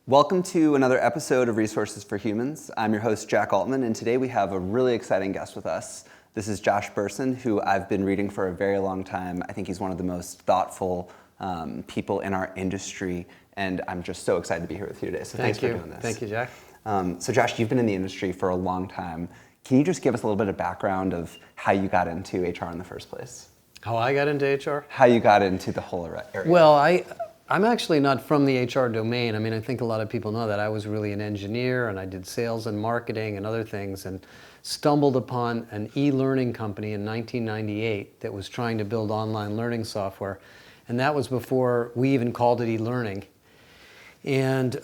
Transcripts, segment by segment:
Welcome to another episode of Resources for Humans. I'm your host, Jack Altman, and today we have a really exciting guest with us. This is Josh Bersin, who I've been reading for a very long time. I think he's one of the most thoughtful people in our industry, and I'm just so excited to be here with you today. So thanks for doing this. Thank you, Jack. So Josh, you've been in the industry for a long time. Can you just give us a little bit of background of how you got into HR in the first place? How I got into HR? How you got into the whole area? Well, I'm actually not from the HR domain. I mean, I think a lot of people know that. I was really an engineer, and I did sales and marketing and other things, and stumbled upon an e-learning company in 1998 that was trying to build online learning software. And that was before we even called it e-learning. And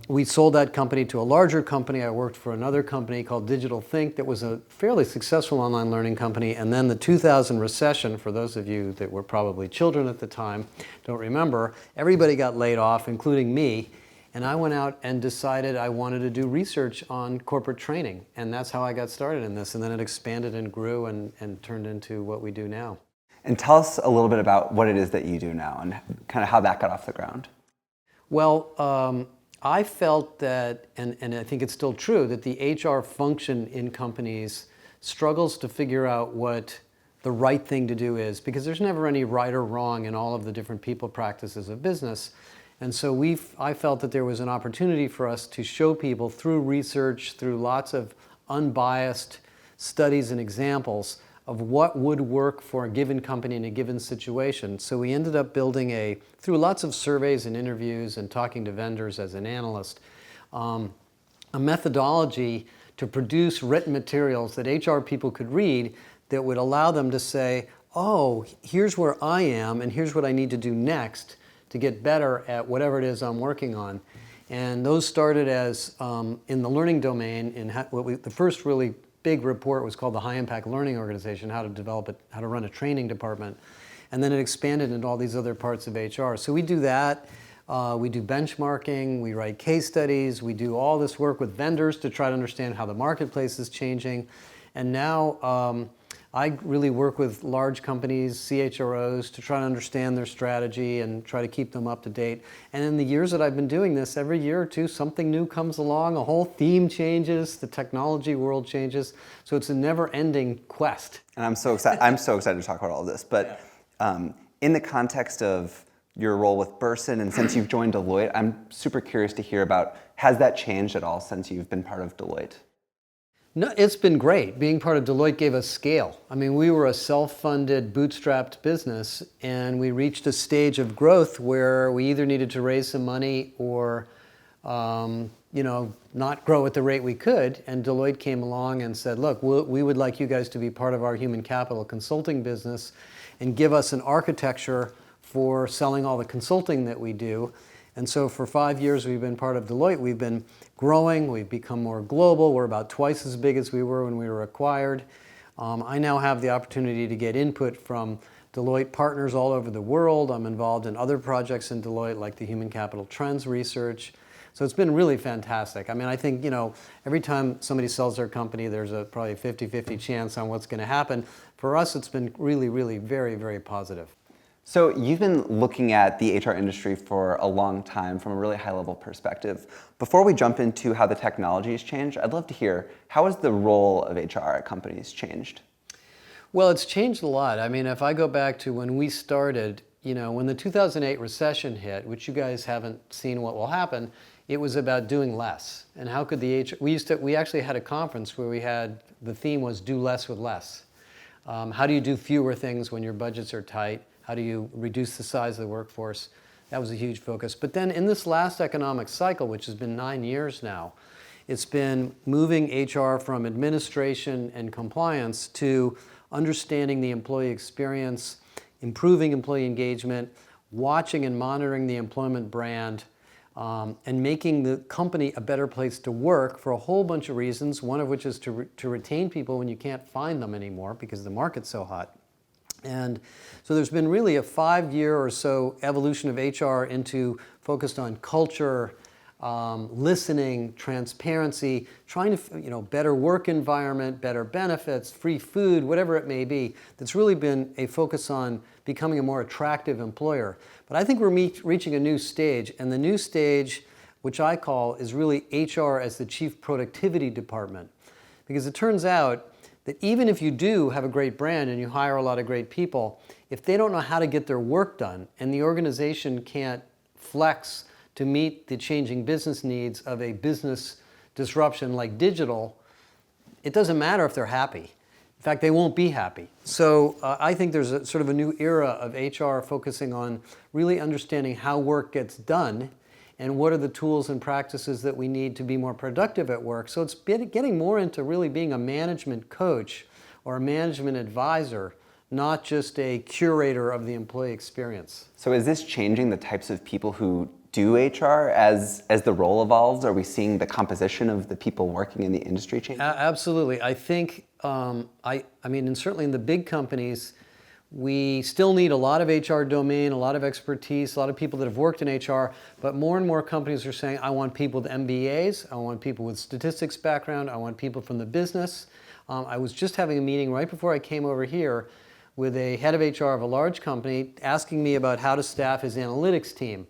we sold that company to a larger company. I worked for another company called Digital Think that was a fairly successful online learning company. And then the 2000 recession, for those of you that were probably children at the time, don't remember, everybody got laid off, including me. And I went out and decided I wanted to do research on corporate training. And that's how I got started in this. And then it expanded and grew and turned into what we do now. And tell us a little bit about what it is that you do now and kind of how that got off the ground. Well, I felt that, and I think it's still true, that the HR function in companies struggles to figure out what the right thing to do is, because there's never any right or wrong in all of the different people practices of business. And so I felt that there was an opportunity for us to show people through research, through lots of unbiased studies and examples of what would work for a given company in a given situation. So we ended up building through lots of surveys and interviews and talking to vendors as an analyst, a methodology to produce written materials that HR people could read that would allow them to say, oh, here's where I am and here's what I need to do next to get better at whatever it is I'm working on. And those started as in the learning domain, the first really big report was called the High Impact Learning Organization, how to develop it, how to run a training department. And then it expanded into all these other parts of HR. So we do that. We do benchmarking, we write case studies, we do all this work with vendors to try to understand how the marketplace is changing. And now I really work with large companies, CHROs, to try to understand their strategy and try to keep them up to date. And in the years that I've been doing this, every year or two, something new comes along, a whole theme changes, the technology world changes. So it's a never-ending quest. And I'm so excited to talk about all of this. But in the context of your role with Bersin, and since you've joined Deloitte, I'm super curious to hear about, has that changed at all since you've been part of Deloitte? No, it's been great. Being part of Deloitte gave us scale. I mean, we were a self-funded, bootstrapped business, and we reached a stage of growth where we either needed to raise some money or, not grow at the rate we could. And Deloitte came along and said, look, we would like you guys to be part of our human capital consulting business and give us an architecture for selling all the consulting that we do. And so for 5 years we've been part of Deloitte. We've been growing, we've become more global. We're about twice as big as we were when we were acquired. I now have the opportunity to get input from Deloitte partners all over the world. I'm involved in other projects in Deloitte like the Human Capital Trends research. So it's been really fantastic. I mean, I think, every time somebody sells their company, there's probably a 50-50 chance on what's going to happen. For us, it's been really, really very, very positive. So you've been looking at the HR industry for a long time from a really high-level perspective. Before we jump into how the technology has changed, I'd love to hear, how has the role of HR at companies changed? Well, it's changed a lot. I mean, if I go back to when we started, when the 2008 recession hit, which you guys haven't seen what will happen, it was about doing less. And how could we actually had a conference where the theme was do less with less. How do you do fewer things when your budgets are tight? How do you reduce the size of the workforce? That was a huge focus. But then in this last economic cycle, which has been 9 years now, it's been moving HR from administration and compliance to understanding the employee experience, improving employee engagement, watching and monitoring the employment brand, and making the company a better place to work for a whole bunch of reasons, one of which is to retain people when you can't find them anymore because the market's so hot. And so there's been really a 5-year or so evolution of HR into focused on culture, listening, transparency, trying to, better work environment, better benefits, free food, whatever it may be. That's really been a focus on becoming a more attractive employer. But I think we're reaching a new stage, and the new stage which I call is really HR as the chief productivity department. Because it turns out that even if you do have a great brand and you hire a lot of great people, if they don't know how to get their work done and the organization can't flex to meet the changing business needs of a business disruption like digital, it doesn't matter if they're happy. In fact, they won't be happy. So I think there's a sort of a new era of HR focusing on really understanding how work gets done and what are the tools and practices that we need to be more productive at work. So it's getting more into really being a management coach or a management advisor, not just a curator of the employee experience. So is this changing the types of people who do HR as the role evolves? Are we seeing the composition of the people working in the industry change? Absolutely. I think, I mean, and certainly in the big companies, we still need a lot of HR domain, a lot of expertise, a lot of people that have worked in HR, but more and more companies are saying, I want people with MBAs, I want people with statistics background, I want people from the business. I was just having a meeting right before I came over here with a head of HR of a large company asking me about how to staff his analytics team.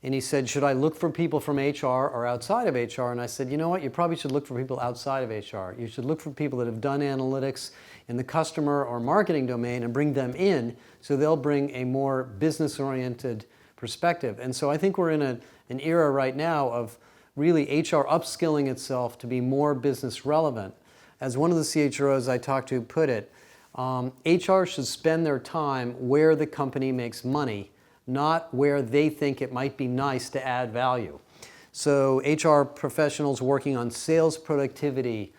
And he said, should I look for people from HR or outside of HR? And I said, you know what, you probably should look for people outside of HR. You should look for people that have done analytics in the customer or marketing domain and bring them in so they'll bring a more business-oriented perspective. And so I think we're in an era right now of really HR upskilling itself to be more business relevant. As one of the CHROs I talked to put it, HR should spend their time where the company makes money, not where they think it might be nice to add value. So HR professionals working on sales productivity,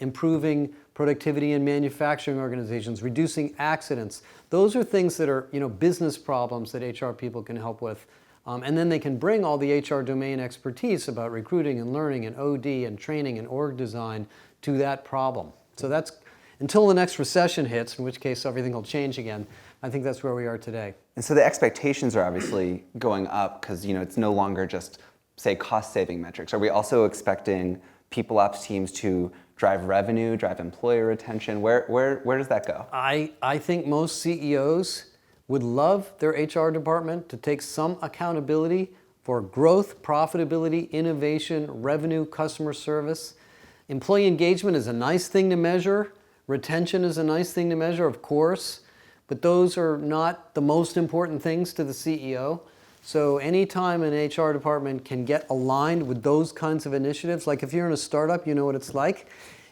improving productivity in manufacturing organizations, reducing accidents. Those are things that are business problems that HR people can help with. And then they can bring all the HR domain expertise about recruiting and learning and OD and training and org design to that problem. So that's until the next recession hits, in which case everything will change again. I think that's where we are today. And so the expectations are obviously going up because it's no longer just, say, cost-saving metrics. Are we also expecting people ops teams to drive revenue, drive employee retention? Where does that go? I think most CEOs would love their HR department to take some accountability for growth, profitability, innovation, revenue, customer service. Employee engagement is a nice thing to measure. Retention is a nice thing to measure, of course, but those are not the most important things to the CEO. So anytime an HR department can get aligned with those kinds of initiatives, like if you're in a startup, you know what it's like.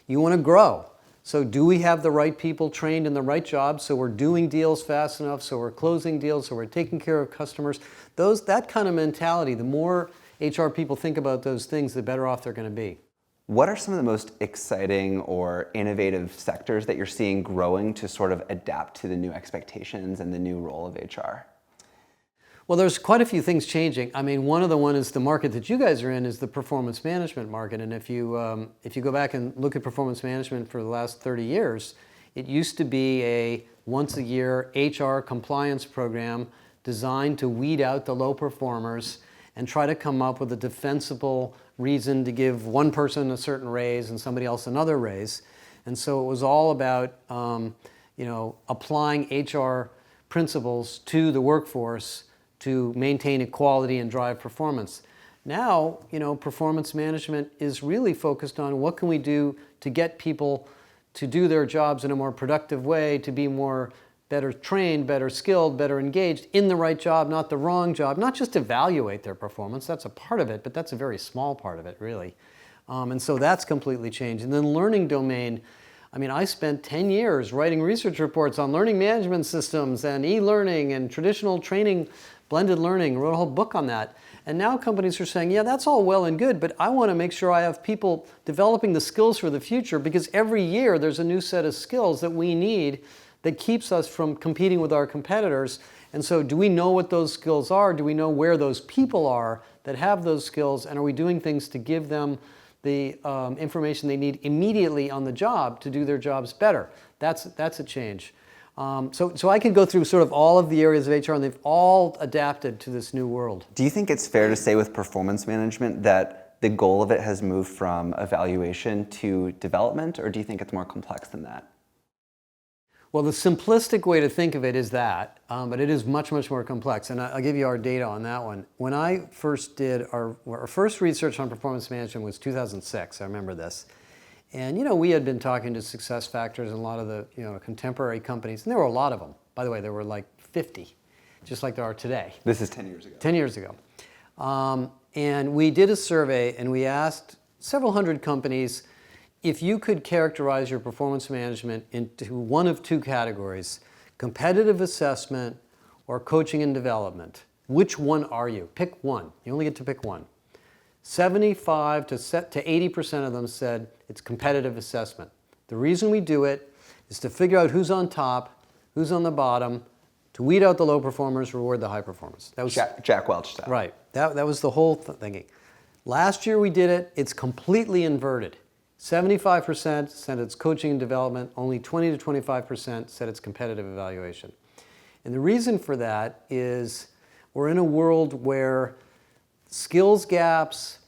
You want to grow. So do we have the right people trained in the right jobs so we're doing deals fast enough, so we're closing deals, so we're taking care of customers? That kind of mentality, the more HR people think about those things, the better off they're going to be. What are some of the most exciting or innovative sectors that you're seeing growing to sort of adapt to the new expectations and the new role of HR? Well, there's quite a few things changing. I mean, one of the one is the market that you guys are in is the performance management market. And if you go back and look at performance management for the last 30 years, it used to be a once-a-year HR compliance program designed to weed out the low performers and try to come up with a defensible reason to give one person a certain raise and somebody else another raise. And so it was all about applying HR principles to the workforce to maintain equality and drive performance. Now, performance management is really focused on what can we do to get people to do their jobs in a more productive way, to be better trained, better skilled, better engaged in the right job, not the wrong job, not just evaluate their performance. That's a part of it, but that's a very small part of it, really. And so that's completely changed. And then learning domain, I spent 10 years writing research reports on learning management systems and e-learning and traditional training, blended learning, wrote a whole book on that. And now companies are saying, yeah, that's all well and good, but I want to make sure I have people developing the skills for the future because every year there's a new set of skills that we need that keeps us from competing with our competitors. And so do we know what those skills are? Do we know where those people are that have those skills? And are we doing things to give them the information they need immediately on the job to do their jobs better? That's a change. So I could go through sort of all of the areas of HR, and they've all adapted to this new world. Do you think it's fair to say with performance management that the goal of it has moved from evaluation to development, or do you think it's more complex than that? Well, the simplistic way to think of it is that, but it is much, much more complex. And I'll give you our data on that one. When I first did our first research on performance management was 2006. I remember this. And, we had been talking to success factors and a lot of the, contemporary companies. And there were a lot of them. By the way, there were like 50, just like there are today. This is 10 years ago. 10 years ago. And we did a survey and we asked several hundred companies if you could characterize your performance management into one of two categories, competitive assessment or coaching and development. Which one are you? Pick one. You only get to pick one. 75 to 80% of them said it's competitive assessment. The reason we do it is to figure out who's on top, who's on the bottom, to weed out the low performers, reward the high performers. That was Jack Welch style. Right. That was the whole thinking. Last year we did it. It's completely inverted. 75% said it's coaching and development. Only 20 to 25% said it's competitive evaluation. And the reason for that is we're in a world where skills gaps,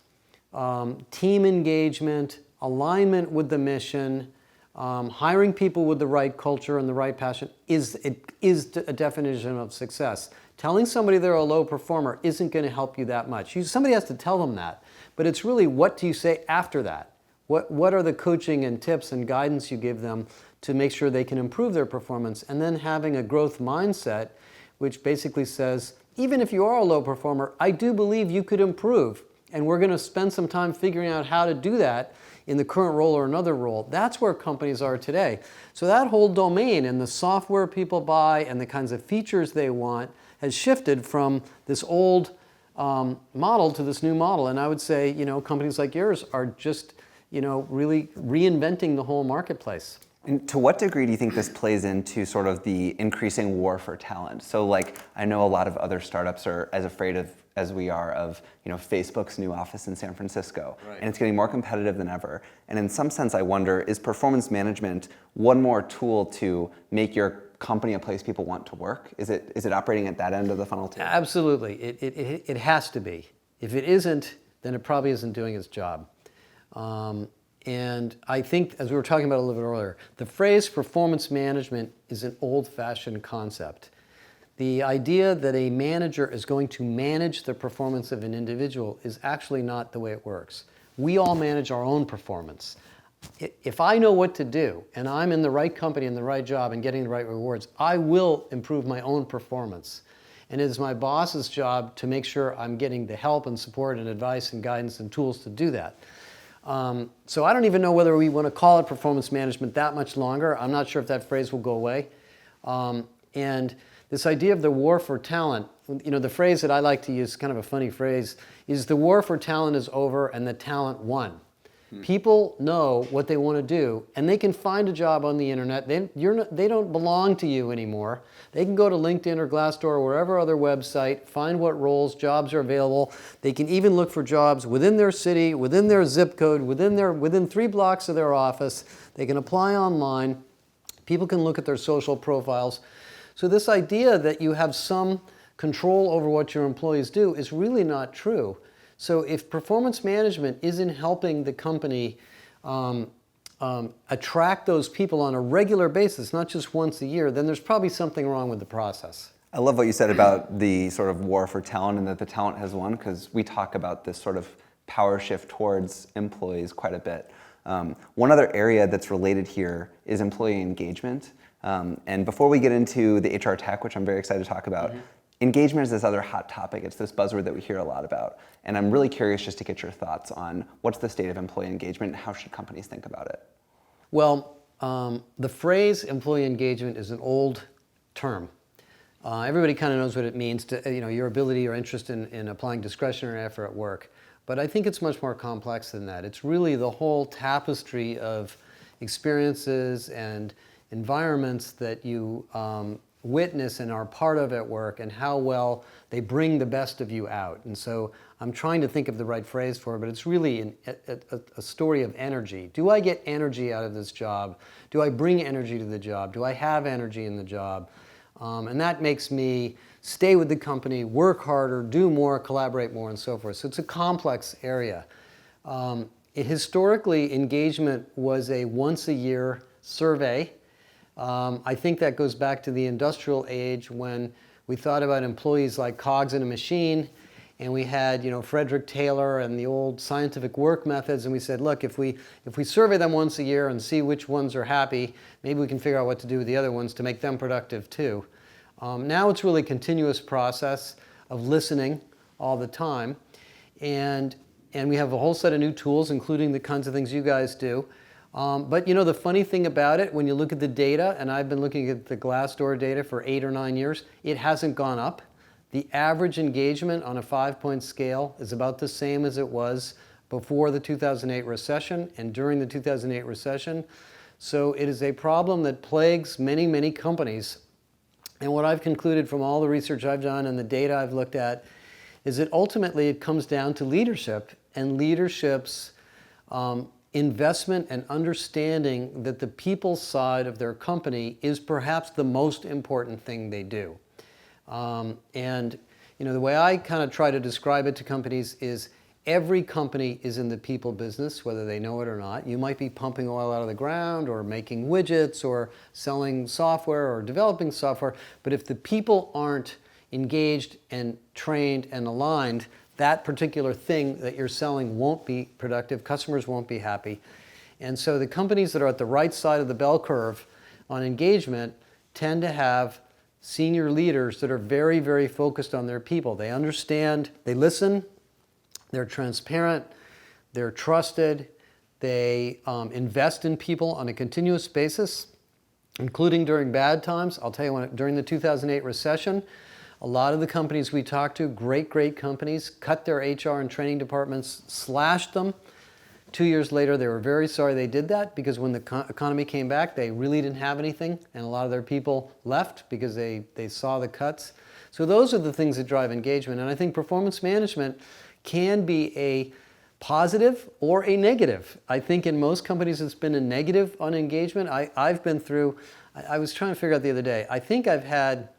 team engagement, alignment with the mission, hiring people with the right culture and the right passion is a definition of success. Telling somebody they're a low performer isn't going to help you that much. Somebody has to tell them that. But it's really, what do you say after that? What are the coaching and tips and guidance you give them to make sure they can improve their performance? And then having a growth mindset, which basically says, even if you are a low performer, I do believe you could improve. And we're going to spend some time figuring out how to do that in the current role or another role. That's where companies are today. So that whole domain and the software people buy and the kinds of features they want has shifted from this old model to this new model. And I would say, companies like yours are just, really reinventing the whole marketplace. And to what degree do you think this plays into sort of the increasing war for talent? So I know a lot of other startups are as afraid of as we are of Facebook's new office in San Francisco. Right. And it's getting more competitive than ever. And in some sense, I wonder, is performance management one more tool to make your company a place people want to work? Is it operating at that end of the funnel too? Absolutely. It has to be. If it isn't, then it probably isn't doing its job. And I think, as we were talking about a little bit earlier, the phrase performance management is an old-fashioned concept. The idea that a manager is going to manage the performance of an individual is actually not the way it works. We all manage our own performance. If I know what to do, and I'm in the right company and the right job and getting the right rewards, I will improve my own performance. And it is my boss's job to make sure I'm getting the help and support and advice and guidance and tools to do that. So I don't even know whether we want to call it performance management that much longer. I'm not sure if that phrase will go away. And this idea of the war for talent, the phrase that I like to use, kind of a funny phrase, is the war for talent is over and the talent won. People know what they want to do, and they can find a job on the internet. They don't belong to you anymore. They can go to LinkedIn or Glassdoor or wherever other website, find what roles, jobs are available. They can even look for jobs within their city, within their zip code, within 3 blocks of their office. They can apply online. People can look at their social profiles. So this idea that you have some control over what your employees do is really not true. So if performance management isn't helping the company attract those people on a regular basis, not just once a year, then there's probably something wrong with the process. I love what you said about the sort of war for talent and that the talent has won, because we talk about this sort of power shift towards employees quite a bit. One other area that's related here is employee engagement. And before we get into the HR tech, which I'm very excited to talk about, engagement is this other hot topic. It's this buzzword that we hear a lot about. And I'm really curious just to get your thoughts on what's the state of employee engagement and how should companies think about it? Well, the phrase employee engagement is an old term. Everybody kind of knows what it means to, your ability or interest in applying discretionary effort at work. But I think it's much more complex than that. It's really the whole tapestry of experiences and environments that you witness and are part of at work, and how well they bring the best of you out. And so I'm trying to think of the right phrase for it, but it's really a story of energy. Do I get energy out of this job? Do I bring energy to the job? Do I have energy in the job? And that makes me stay with the company, work harder, do more, collaborate more, and so forth. So it's a complex area. Historically, engagement was a once-a-year survey I think that goes back to the industrial age when we thought about employees like cogs in a machine, and we had, Frederick Taylor and the old scientific work methods, and we said, look, if we survey them once a year and see which ones are happy, maybe we can figure out what to do with the other ones to make them productive too. Now it's really a continuous process of listening all the time, and we have a whole set of new tools, including the kinds of things you guys do. But the funny thing about it, when you look at the data, and I've been looking at the Glassdoor data for 8 or 9 years, it hasn't gone up. The average engagement on a 5-point scale is about the same as it was before the 2008 recession and during the 2008 recession. So it is a problem that plagues many, many companies. And what I've concluded from all the research I've done and the data I've looked at is that ultimately it comes down to leadership and leadership's investment and understanding that the people side of their company is perhaps the most important thing they do. The way I kind of try to describe it to companies is every company is in the people business, whether they know it or not. You might be pumping oil out of the ground or making widgets or selling software or developing software, but if the people aren't engaged and trained and aligned, that particular thing that you're selling won't be productive, customers won't be happy. And so the companies that are at the right side of the bell curve on engagement tend to have senior leaders that are very, very focused on their people. They understand, they listen, they're transparent, they're trusted, they invest in people on a continuous basis, including during bad times. I'll tell you, during the 2008 recession, a lot of the companies we talked to, great companies, cut their HR and training departments, slashed them. 2 years later, they were very sorry they did that because when the economy came back, they really didn't have anything, and a lot of their people left because they saw the cuts. So those are the things that drive engagement, and I think performance management can be a positive or a negative. I think in most companies it's been a negative on engagement. I've been through, I was trying to figure out the other day, I think I've had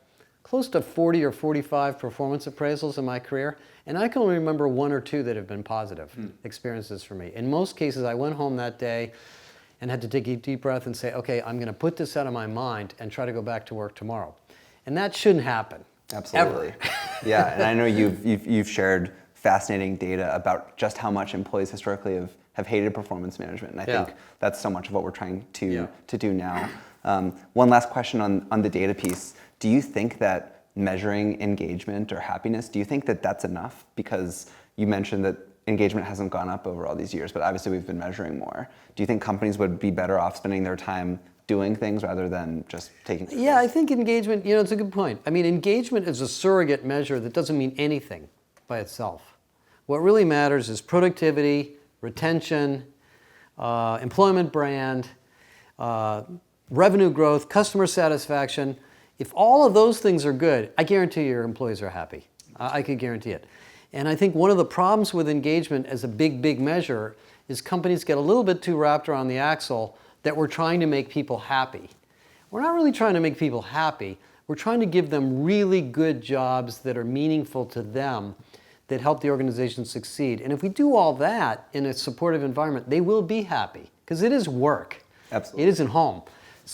close to 40 or 45 performance appraisals in my career, and I can only remember 1 or 2 that have been positive experiences for me. In most cases, I went home that day and had to take a deep breath and say, okay, I'm going to put this out of my mind and try to go back to work tomorrow. And that shouldn't happen. Absolutely. Yeah, and I know you've shared fascinating data about just how much employees historically have hated performance management, and I think that's so much of what we're trying to do now. One last question on the data piece. Do you think that measuring engagement or happiness, do you think that that's enough? Because you mentioned that engagement hasn't gone up over all these years, but obviously we've been measuring more. Do you think companies would be better off spending their time doing things rather than just taking photos? Yeah, I think engagement, it's a good point. I mean, engagement is a surrogate measure that doesn't mean anything by itself. What really matters is productivity, retention, employment brand, revenue growth, customer satisfaction. If all of those things are good, I guarantee your employees are happy. I could guarantee it. And I think one of the problems with engagement as a big measure is companies get a little bit too wrapped around the axle that we're trying to make people happy. We're not really trying to make people happy. We're trying to give them really good jobs that are meaningful to them, that help the organization succeed. And if we do all that in a supportive environment, they will be happy, because it is work. Absolutely. It isn't home.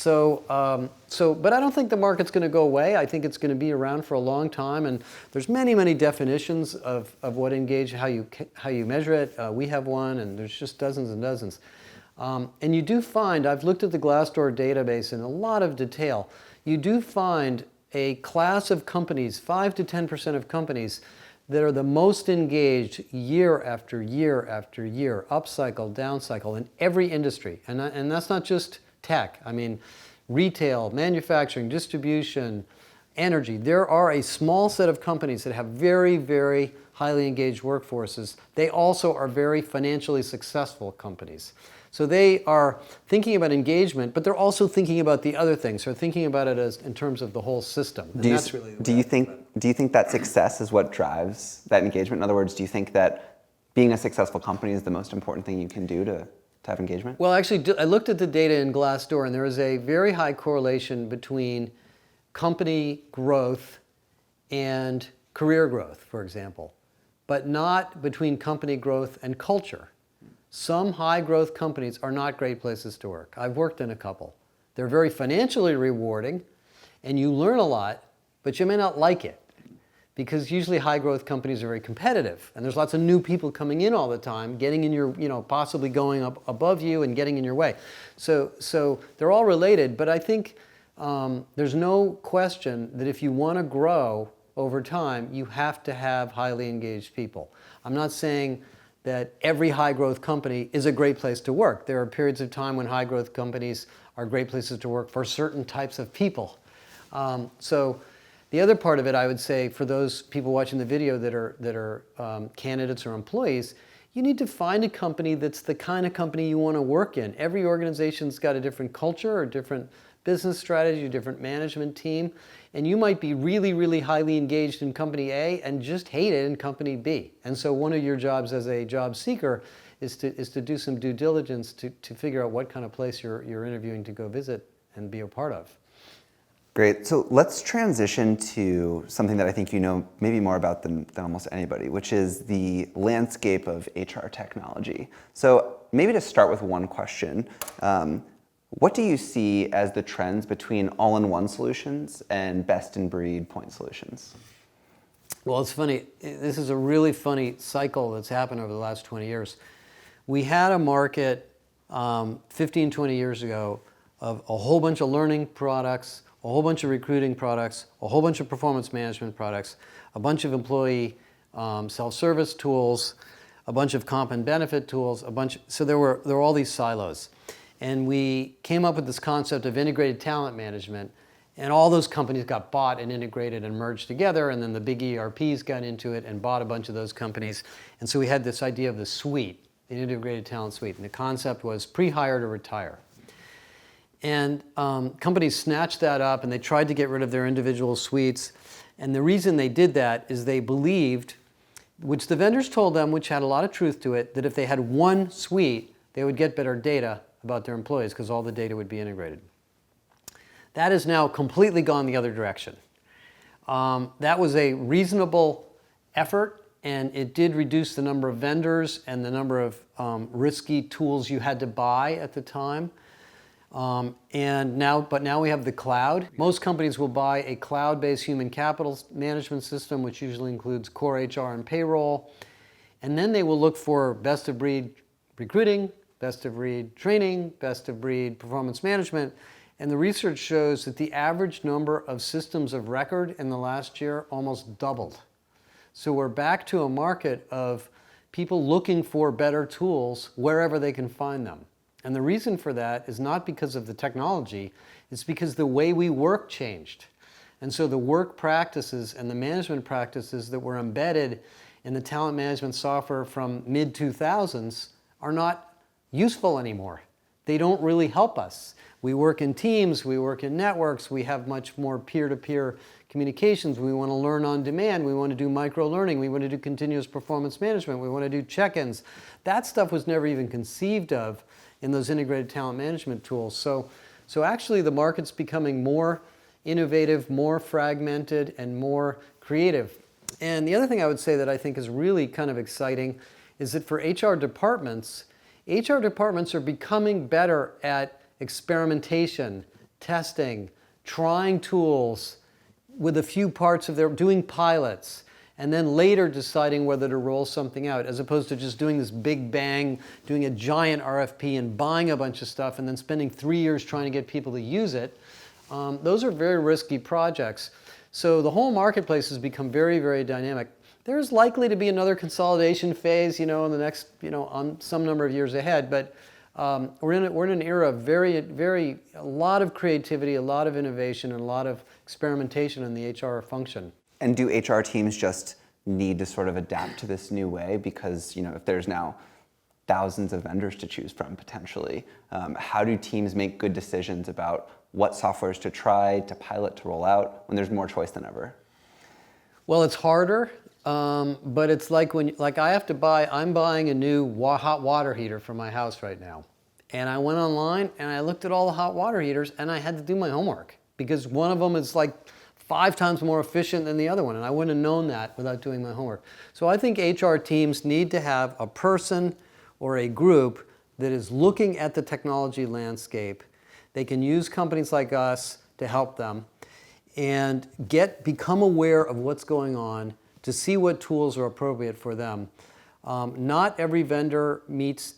But I don't think the market's going to go away. I think it's going to be around for a long time, and there's many definitions of what engage, how you measure it. We have one, and there's just dozens and dozens. And you do find, I've looked at the Glassdoor database in a lot of detail, you do find a class of companies, 5 to 10% of companies, that are the most engaged year after year after year, upcycle, downcycle, in every industry. And that's not just tech. I mean, retail, manufacturing, distribution, energy. There are a small set of companies that have very highly engaged workforces. They also are very financially successful companies. So they are thinking about engagement, but they're also thinking about the other things. They're thinking about it as in terms of the whole system. Do you think that success is what drives that engagement? In other words, do you think that being a successful company is the most important thing you can do to have engagement? Well, actually, I looked at the data in Glassdoor, and there is a very high correlation between company growth and career growth, for example, but not between company growth and culture. Some high growth companies are not great places to work. I've worked in a couple. They're very financially rewarding, and you learn a lot, but you may not like it. Because usually high growth companies are very competitive, and there's lots of new people coming in all the time, getting in your, possibly going up above you and getting in your way. So they're all related, but I think there's no question that if you want to grow over time, you have to have highly engaged people. I'm not saying that every high growth company is a great place to work. There are periods of time when high growth companies are great places to work for certain types of people. The other part of it, I would say, for those people watching the video that are candidates or employees, you need to find a company that's the kind of company you want to work in. Every organization's got a different culture, or different business strategy, a different management team, and you might be really, really highly engaged in company A and just hate it in company B. And so one of your jobs as a job seeker is to do some due diligence to figure out what kind of place you're interviewing to go visit and be a part of. Great. So let's transition to something that I think you know maybe more about than almost anybody, which is the landscape of HR technology. So maybe to start with one question, what do you see as the trends between all-in-one solutions and best-in-breed point solutions? Well, it's funny. This is a really funny cycle that's happened over the last 20 years. We had a market 15, 20 years ago of a whole bunch of learning products, a whole bunch of recruiting products, a whole bunch of performance management products, a bunch of employee self-service tools, a bunch of comp and benefit tools, so there were all these silos. And we came up with this concept of integrated talent management, and all those companies got bought and integrated and merged together, and then the big ERPs got into it and bought a bunch of those companies. And so we had this idea of the suite, the integrated talent suite, and the concept was pre-hire to retire. And companies snatched that up and they tried to get rid of their individual suites. And the reason they did that is they believed, which the vendors told them, which had a lot of truth to it, that if they had one suite, they would get better data about their employees because all the data would be integrated. That has now completely gone the other direction. That was a reasonable effort, and it did reduce the number of vendors and the number of risky tools you had to buy at the time. But now we have the cloud. Most companies will buy a cloud-based human capital management system, which usually includes core HR and payroll. And then they will look for best-of-breed recruiting, best-of-breed training, best-of-breed performance management. And the research shows that the average number of systems of record in the last year almost doubled. So we're back to a market of people looking for better tools wherever they can find them. And the reason for that is not because of the technology, it's because the way we work changed. And so the work practices and the management practices that were embedded in the talent management software from mid-2000s are not useful anymore. They don't really help us. We work in teams, we work in networks, we have much more peer-to-peer communications, we want to learn on demand, we want to do micro-learning, we want to do continuous performance management, we want to do check-ins. That stuff was never even conceived of in those integrated talent management tools. So actually the market's becoming more innovative, more fragmented, and more creative. And the other thing I would say that I think is really kind of exciting is that for HR departments are becoming better at experimentation, testing, trying tools with a few parts of doing pilots, and then later deciding whether to roll something out, as opposed to just doing this big bang, doing a giant RFP and buying a bunch of stuff and then spending 3 years trying to get people to use it. Those are very risky projects. So the whole marketplace has become very, very dynamic. There's likely to be another consolidation phase, in the next, on some number of years ahead, but we're in an era of a lot of creativity, a lot of innovation, and a lot of experimentation in the HR function. And do HR teams just need to sort of adapt to this new way? Because if there's now thousands of vendors to choose from potentially, how do teams make good decisions about what softwares to try, to pilot, to roll out when there's more choice than ever? Well, it's harder, but it's like I'm buying a new hot water heater for my house right now. And I went online and I looked at all the hot water heaters and I had to do my homework because one of them is like 5 times more efficient than the other one, and I wouldn't have known that without doing my homework. So I think HR teams need to have a person or a group that is looking at the technology landscape, They can use companies like us to help them and become aware of what's going on to see what tools are appropriate for them. Not every vendor meets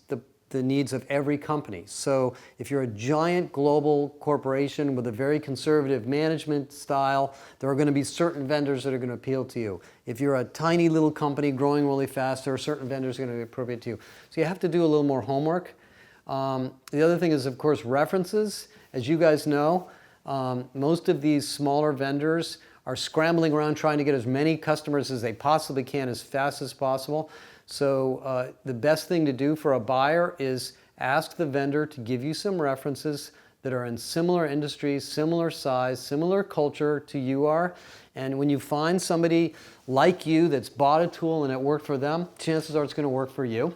the needs of every company. So if you're a giant global corporation with a very conservative management style, there are going to be certain vendors that are going to appeal to you. If you're a tiny little company growing really fast, there are certain vendors that are going to be appropriate to you. So you have to do a little more homework. The other thing is, of course, references. As you guys know, most of these smaller vendors are scrambling around trying to get as many customers as they possibly can as fast as possible. So the best thing to do for a buyer is ask the vendor to give you some references that are in similar industries, similar size, similar culture to you are. And when you find somebody like you that's bought a tool and it worked for them, chances are it's going to work for you.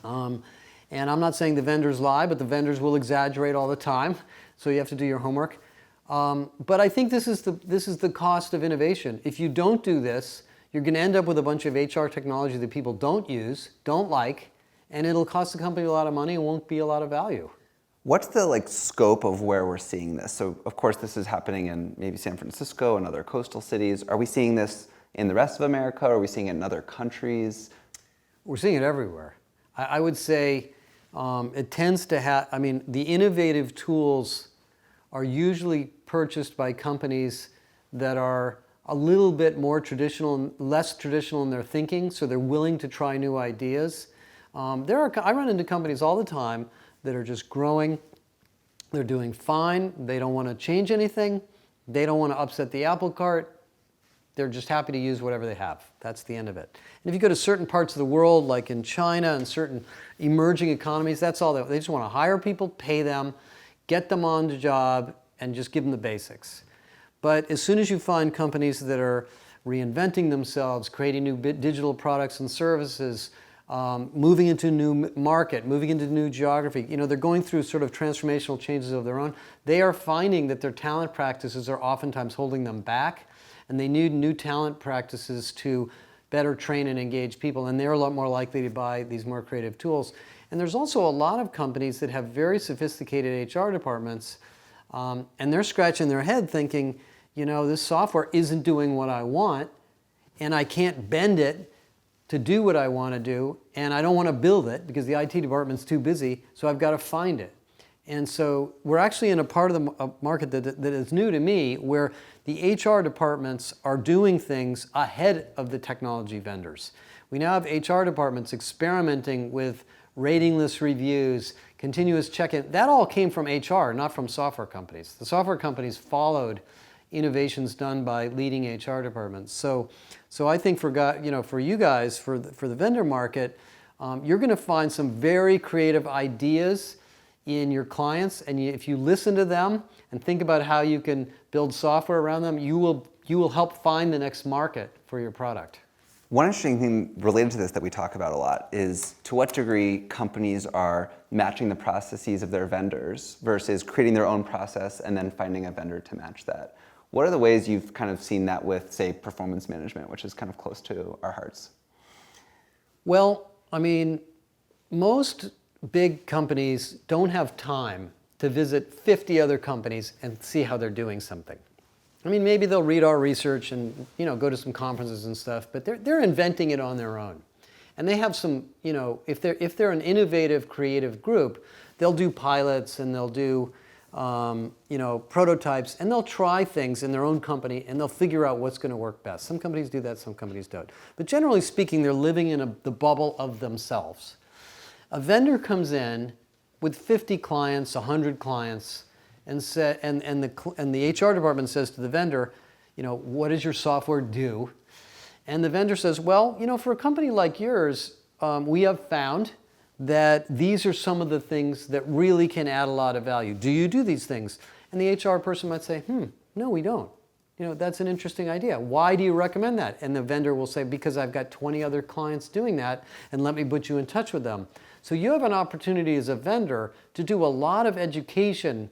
And I'm not saying the vendors lie, but the vendors will exaggerate all the time. So you have to do your homework. But I think this is the cost of innovation. If you don't do this, you're going to end up with a bunch of HR technology that people don't use, don't like, and it'll cost the company a lot of money and won't be a lot of value. What's the scope of where we're seeing this? So of course this is happening in maybe San Francisco and other coastal cities. Are we seeing this in the rest of America? Are we seeing it in other countries? We're seeing it everywhere. I would say it tends to have, the innovative tools are usually purchased by companies that are a little bit more traditional and less traditional in their thinking, so they're willing to try new ideas. I run into companies all the time that are just growing. They're doing fine. They don't want to change anything. They don't want to upset the apple cart. They're just happy to use whatever they have. That's the end of it. And if you go to certain parts of the world, like in China and certain emerging economies, that's all they just want to hire people, pay them, get them on the job, and just give them the basics. But as soon as you find companies that are reinventing themselves, creating new digital products and services, moving into a new market, moving into new geography, they're going through sort of transformational changes of their own, they are finding that their talent practices are oftentimes holding them back, and they need new talent practices to better train and engage people, and they're a lot more likely to buy these more creative tools. And there's also a lot of companies that have very sophisticated HR departments, and they're scratching their head thinking, this software isn't doing what I want, and I can't bend it to do what I want to do, and I don't want to build it because the IT department's too busy, so I've got to find it. And so we're actually in a part of the market that is new to me, where the HR departments are doing things ahead of the technology vendors. We now have HR departments experimenting with rating list reviews, continuous check-in. That all came from HR, not from software companies. The software companies followed innovations done by leading HR departments. So I think for you guys, for the vendor market, you're going to find some very creative ideas in your clients, and if you listen to them and think about how you can build software around them, you will help find the next market for your product. One interesting thing related to this that we talk about a lot is to what degree companies are matching the processes of their vendors versus creating their own process and then finding a vendor to match that. What are the ways you've kind of seen that with, say, performance management, which is kind of close to our hearts? Well, most big companies don't have time to visit 50 other companies and see how they're doing something. Maybe they'll read our research and go to some conferences and stuff, but they're inventing it on their own. And they have some, if they're an innovative, creative group, they'll do pilots and they'll do prototypes, and they'll try things in their own company and they'll figure out what's going to work best. Some companies do that, some companies don't. But generally speaking, they're living in the bubble of themselves. A vendor comes in with 50 clients, 100 clients, and the HR department says to the vendor, what does your software do? And the vendor says, well, for a company like yours, we have found that these are some of the things that really can add a lot of value. Do you do these things? And the HR person might say, no, we don't. That's an interesting idea. Why do you recommend that? And the vendor will say, because I've got 20 other clients doing that, and let me put you in touch with them. So you have an opportunity as a vendor to do a lot of education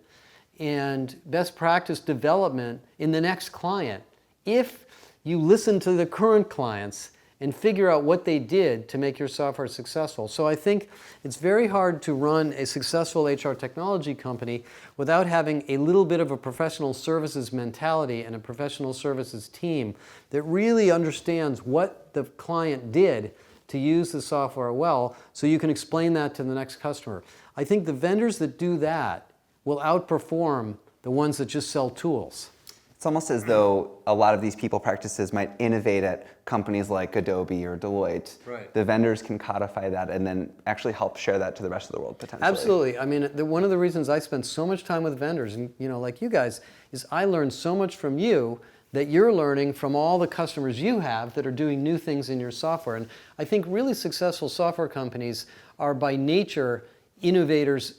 and best practice development in the next client if you listen to the current clients and figure out what they did to make your software successful. So I think it's very hard to run a successful HR technology company without having a little bit of a professional services mentality and a professional services team that really understands what the client did to use the software well, so you can explain that to the next customer. I think the vendors that do that will outperform the ones that just sell tools. It's almost as though a lot of these people practices might innovate at companies like Adobe or Deloitte. Right. The vendors can codify that and then actually help share that to the rest of the world potentially. Absolutely. I mean, one of the reasons I spend so much time with vendors, and like you guys, is I learn so much from you that you're learning from all the customers you have that are doing new things in your software. And I think really successful software companies are by nature innovators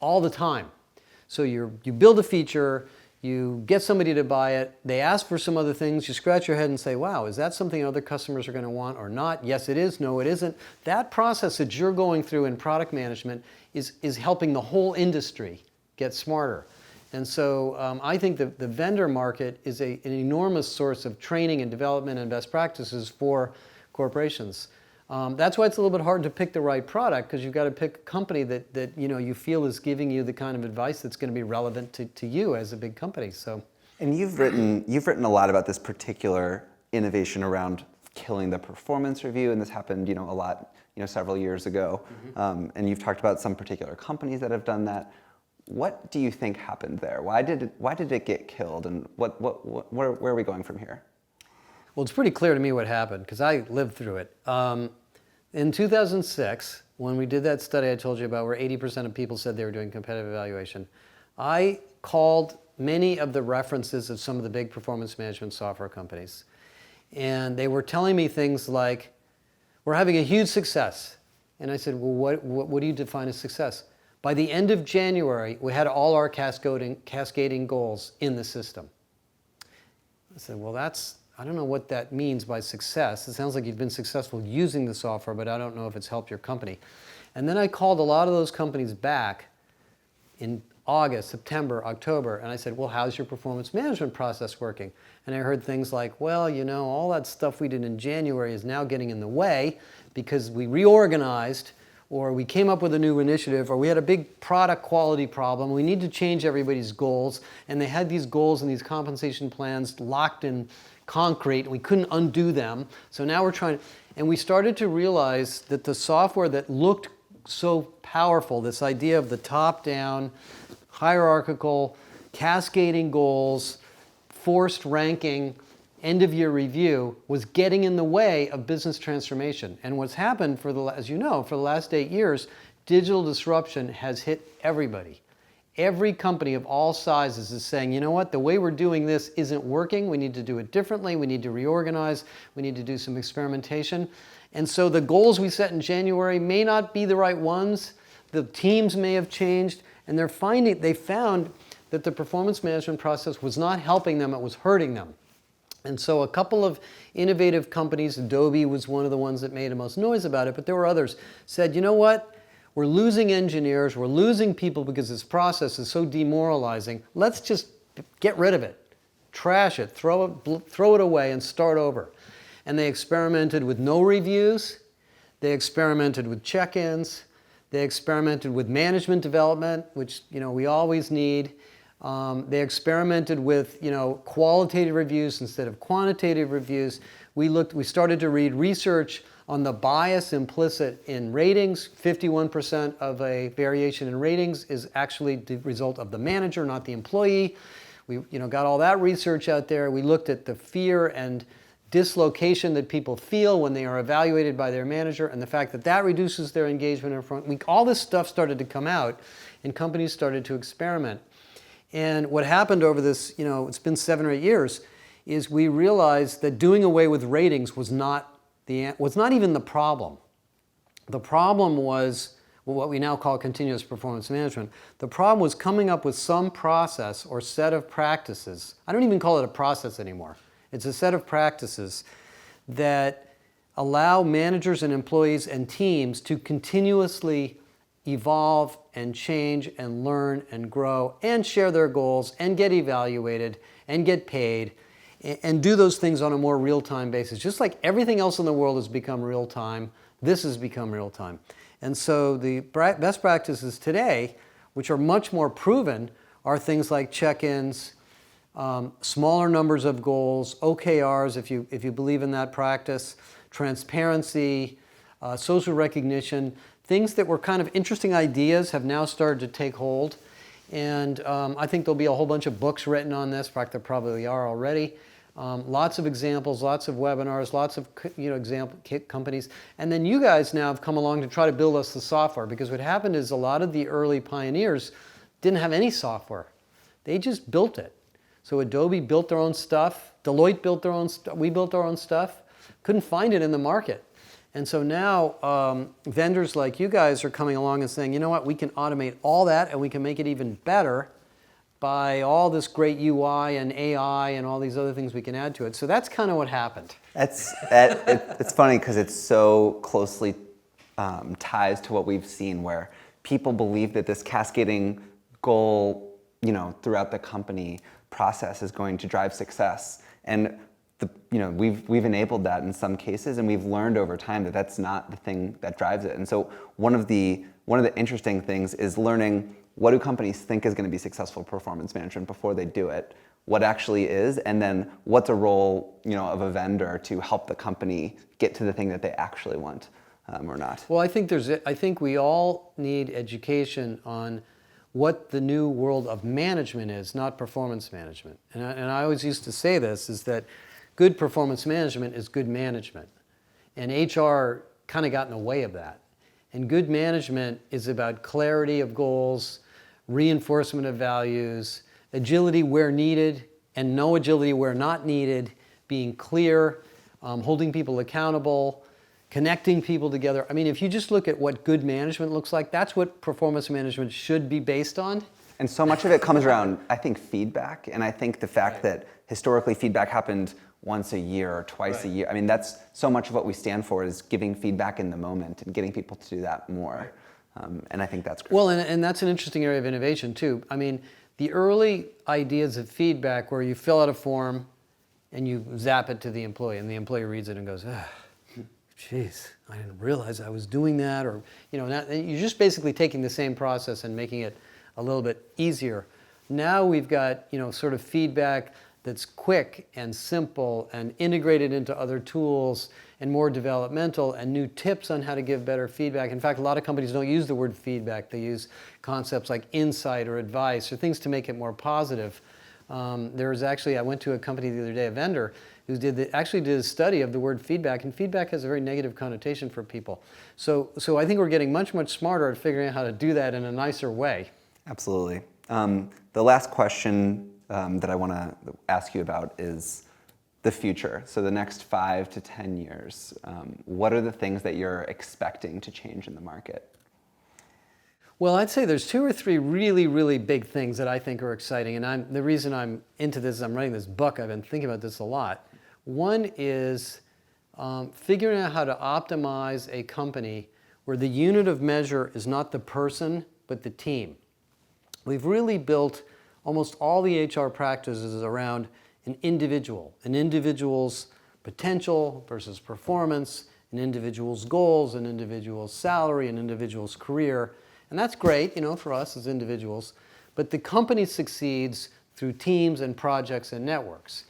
all the time. So you build a feature, you get somebody to buy it, they ask for some other things, you scratch your head and say, wow, is that something other customers are going to want or not? Yes, it is. No, it isn't. That process that you're going through in product management is helping the whole industry get smarter. And so I think the vendor market is an enormous source of training and development and best practices for corporations. That's why it's a little bit hard to pick the right product, because you've got to pick a company that you feel is giving you the kind of advice that's going to be relevant to you as a big company. So, and you've written a lot about this particular innovation around killing the performance review, and this happened a lot several years ago. Mm-hmm. And you've talked about some particular companies that have done that. What do you think happened there? Why did it get killed, and where are we going from here? Well, it's pretty clear to me what happened, because I lived through it. In 2006, when we did that study I told you about, where 80% of people said they were doing competitive evaluation, I called many of the references of some of the big performance management software companies. And they were telling me things like, we're having a huge success. And I said, well, what do you define as success? By the end of January, we had all our cascading goals in the system. I said, well, I don't know what that means by success. It sounds like you've been successful using the software, but I don't know if it's helped your company. And then I called a lot of those companies back in August, September, October, and I said, well, how's your performance management process working? And I heard things like, well, all that stuff we did in January is now getting in the way because we reorganized, or we came up with a new initiative, or we had a big product quality problem. We need to change everybody's goals, and they had these goals and these compensation plans locked in concrete, and we couldn't undo them. So now we're trying, and we started to realize that the software that looked so powerful, this idea of the top-down, hierarchical, cascading goals, forced ranking, end-of-year review, was getting in the way of business transformation. And what's happened as you know, for the last 8 years, digital disruption has hit everybody. Every company of all sizes is saying, you know what, the way we're doing this isn't working. We need to do it differently. We need to reorganize. We need to do some experimentation. And so the goals we set in January may not be the right ones. The teams may have changed. And they found that the performance management process was not helping them, it was hurting them. And so a couple of innovative companies, Adobe was one of the ones that made the most noise about it, but there were others, said, you know what? We're losing engineers, we're losing people because this process is so demoralizing. Let's just get rid of it, trash it, throw it away and start over. And they experimented with no reviews, they experimented with check-ins, they experimented with management development, which we always need. They experimented with qualitative reviews instead of quantitative reviews. We started to read research on the bias implicit in ratings. 51% of a variation in ratings is actually the result of the manager, not the employee. We got all that research out there. We looked at the fear and dislocation that people feel when they are evaluated by their manager, and the fact that that reduces their engagement in front. All this stuff started to come out, and companies started to experiment. And what happened over this, it's been 7 or 8 years, is we realized that doing away with ratings was not even the problem. The problem was what we now call continuous performance management. The problem was coming up with some process or set of practices. I don't even call it a process anymore. It's a set of practices that allow managers and employees and teams to continuously evolve and change and learn and grow and share their goals and get evaluated and get paid and do those things on a more real-time basis. Just like everything else in the world has become real-time, this has become real-time. And so the best practices today, which are much more proven, are things like check-ins, smaller numbers of goals, OKRs, if you believe in that practice, transparency, social recognition. Things that were kind of interesting ideas have now started to take hold. And I think there'll be a whole bunch of books written on this. In fact, there probably are already. Lots of examples, lots of webinars, lots of example companies. And then you guys now have come along to try to build us the software, because what happened is a lot of the early pioneers didn't have any software. They just built it. So Adobe built their own stuff. Deloitte built their own stuff. We built our own stuff. Couldn't find it in the market. And so now vendors like you guys are coming along and saying, you know what, we can automate all that and we can make it even better by all this great UI and AI and all these other things we can add to it. So that's kind of what happened. It's funny because it's so closely ties to what we've seen, where people believe that this cascading goal, throughout the company process is going to drive success. And we've enabled that in some cases, and we've learned over time that that's not the thing that drives it. And so one of the interesting things is learning, what do companies think is going to be successful performance management before they do it, what actually is, and then what's a role of a vendor to help the company get to the thing that they actually want or not. Well, I think we all need education on what the new world of management is, not performance management. And I always used to say this, is that good performance management is good management. And HR kind of got in the way of that. And good management is about clarity of goals, reinforcement of values, agility where needed, and no agility where not needed, being clear, holding people accountable, connecting people together. I mean, if you just look at what good management looks like, that's what performance management should be based on. And so much of it comes around, I think, feedback. And I think the fact that historically feedback happened once a year or twice a year. I mean, that's so much of what we stand for, is giving feedback in the moment and getting people to do that more. And I think that's great. Well, and that's an interesting area of innovation too. I mean, the early ideas of feedback, where you fill out a form and you zap it to the employee, and the employee reads it and goes, geez, I didn't realize I was doing that, or you're just basically taking the same process and making it a little bit easier. Now we've got sort of feedback that's quick and simple and integrated into other tools and more developmental, and new tips on how to give better feedback. In fact, a lot of companies don't use the word feedback. They use concepts like insight or advice or things to make it more positive. I went to a company the other day, a vendor, who actually did a study of the word feedback, and feedback has a very negative connotation for people. So I think we're getting much, much smarter at figuring out how to do that in a nicer way. Absolutely. The last question that I want to ask you about is the future. So the next 5 to 10 years, what are the things that you're expecting to change in the market? Well, I'd say there's 2 or 3 really, really big things that I think are exciting. And the reason I'm into this is I'm writing this book. I've been thinking about this a lot. One is figuring out how to optimize a company where the unit of measure is not the person, but the team. We've really built almost all the HR practices around an individual's potential versus performance, an individual's goals, an individual's salary, an individual's career. And that's great, for us as individuals. But the company succeeds through teams and projects and networks.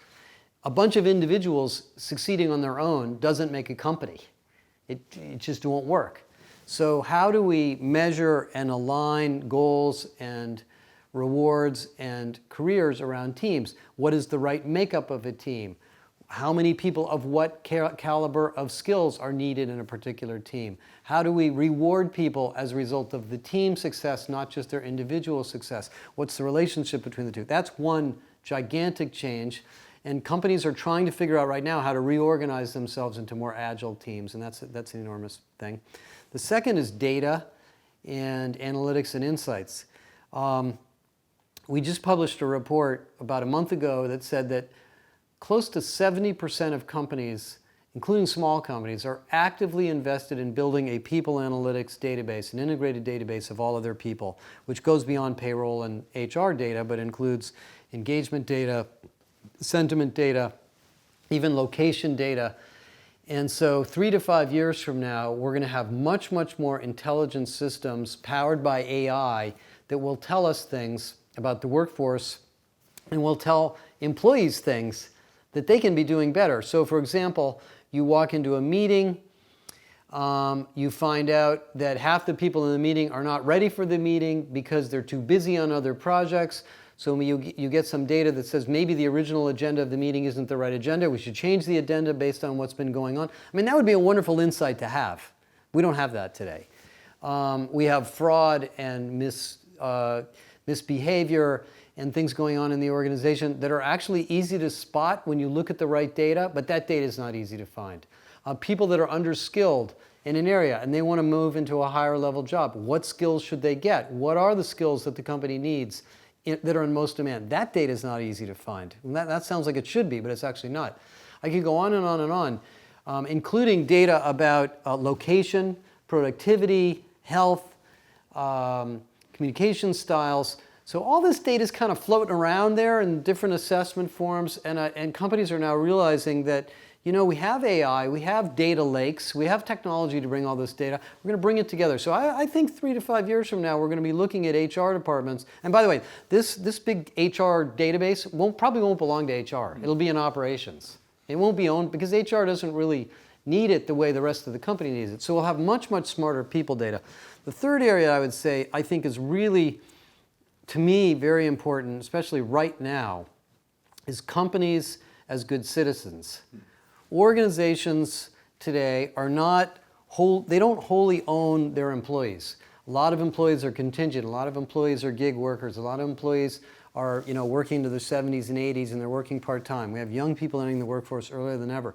A bunch of individuals succeeding on their own doesn't make a company. It just won't work. So how do we measure and align goals and rewards and careers around teams? What is the right makeup of a team? How many people of what caliber of skills are needed in a particular team? How do we reward people as a result of the team success, not just their individual success? What's the relationship between the two? That's one gigantic change. And companies are trying to figure out right now how to reorganize themselves into more agile teams, and that's an enormous thing. The second is data and analytics and insights. We just published a report about a month ago that said that close to 70% of companies, including small companies, are actively invested in building a people analytics database, an integrated database of all of their people, which goes beyond payroll and HR data, but includes engagement data, sentiment data, even location data. And so 3 to 5 years from now, we're going to have much, much more intelligent systems powered by AI that will tell us things about the workforce and will tell employees things that they can be doing better. So for example, you walk into a meeting, you find out that half the people in the meeting are not ready for the meeting because they're too busy on other projects. So you get some data that says maybe the original agenda of the meeting isn't the right agenda. We should change the agenda based on what's been going on. I mean, that would be a wonderful insight to have. We don't have that today. We have fraud and misbehavior and things going on in the organization that are actually easy to spot when you look at the right data, but that data is not easy to find. People that are underskilled in an area and they want to move into a higher level job, what skills should they get? What are the skills that the company needs that are in most demand? That data is not easy to find. And that sounds like it should be, but it's actually not. I could go on and on and on, including data about location, productivity, health, communication styles. So all this data is kind of floating around there in different assessment forms, and companies are now realizing that, you know, we have AI, we have data lakes, we have technology to bring all this data. We're going to bring it together. So I think 3 to 5 years from now, we're going to be looking at HR departments. And by the way, this big HR database probably won't belong to HR. It'll be in operations. It won't be owned because HR doesn't really need it the way the rest of the company needs it. So we'll have much, much smarter people data. The third area I would say I think is really, to me, very important, especially right now, is companies as good citizens. Organizations today are not they don't wholly own their employees. A lot of employees are contingent. A lot of employees are gig workers. A lot of employees are, you know, working to their 70s and 80s, and they're working part-time. We have young people entering the workforce earlier than ever.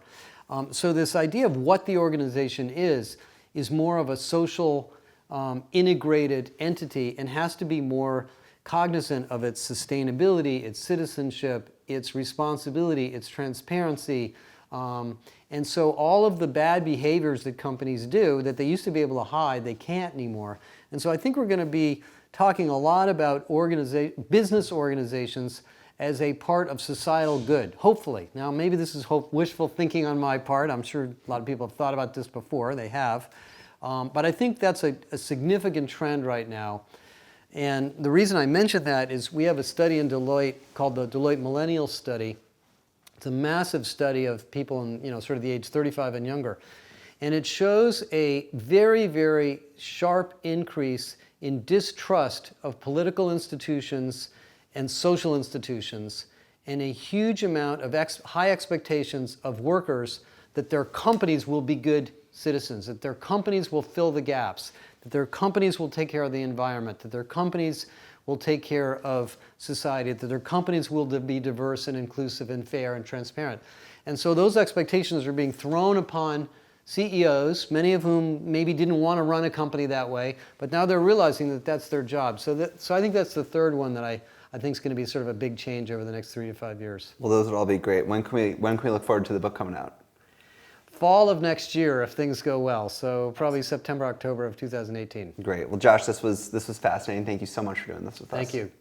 So this idea of what the organization is more of a social, integrated entity and has to be more cognizant of its sustainability, its citizenship, its responsibility, its transparency. And so all of the bad behaviors that companies do that they used to be able to hide, they can't anymore. And so I think we're going to be talking a lot about business organizations as a part of societal good, hopefully. Now, maybe this is wishful thinking on my part. I'm sure a lot of people have thought about this before. They have. But I think that's a significant trend right now. And the reason I mention that is we have a study in Deloitte called the Deloitte Millennial study. It's a massive study of people in, you know, sort of the age 35 and younger. And it shows a very, very sharp increase in distrust of political institutions and social institutions, and a huge amount of high expectations of workers that their companies will be good citizens, that their companies will fill the gaps, that their companies will take care of the environment, that their companies will take care of society, that their companies will be diverse and inclusive and fair and transparent. And so those expectations are being thrown upon CEOs, many of whom maybe didn't want to run a company that way, but now they're realizing that that's their job. So I think that's the third one that I think is going to be sort of a big change over the next 3 to 5 years. Well, those would all be great. When can we look forward to the book coming out? Fall of next year, if things go well. So probably September, October of 2018. Great. Well, Josh, this was fascinating. Thank you so much for doing this with us. Thank you.